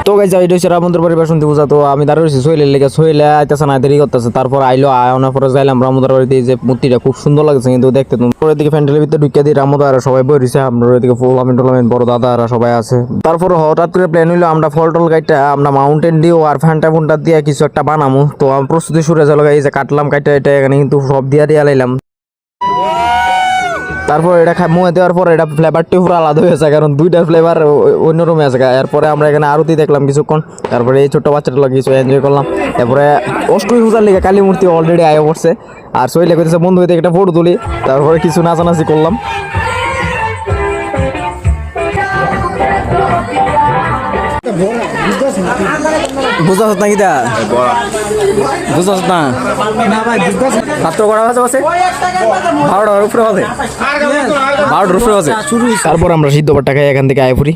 তো গাইস এটা হচ্ছে রামন্দির পরিবার শুনতে বুঝা। তো আমি দাঁড়িয়ে রয়েছি সোহেলের লেগে, সোহেলে আইতেছে না, দেরি করতেছে। তারপর আইলো, আয়নার পরে যাইলাম রামদার বাড়িতে। যে মূর্তিটা খুব সুন্দর লাগছে কিন্তু দেখতে। পরে দিকে প্যান্ডেলের ভিতরে ঢুকিয়ে দিই, রামদারা সবাই বই রয়েছে। আমরা ওইদিকে ফুলামিন টুলামিন বড় দাদারা সবাই আছে। তারপর হঠাৎ করে প্ল্যান হইলো আমরা ফল টল গাইটা আমরা মাউন্টেন ডিউ আর ফ্যান্টা ফুন্টা দিয়ে কিছু একটা বানামু। তো আমি প্রস্তুতি শুরু হয়ে গেল, এই যে কাটলাম কাইটা এটা এখানে কিন্তু সব দিয়ে লাইলাম। তারপর এটা মুয়ে দেওয়ার পর এটা ফ্লেভারটি পুরো আলাদা হয়েছে, কারণ দুইটা ফ্লেভার অন্যরকম আছে। এরপরে আমরা এখানে আরতি দেখলাম কিছুক্ষণ। তারপরে এই ছোট্ট বাচ্চাটা লাগে কিছু এনজয় করলাম। এরপরে অষ্টমী পূজার লিগে কালী মূর্তি অলরেডি আয় পড়ছে। আর সই লেগেছে বন্ধু হইতে একটা ফটো তুলি। তারপরে কিছু নাচানাচি করলাম। বুঝাস না কিটা বুঝাস না মাত্র করা আছে 12টার উপরে আছে 12টার উপরে আছে। তারপর আমরা সিদ্ধ পাট্টা খাই এখান থেকে আয় ফুরি।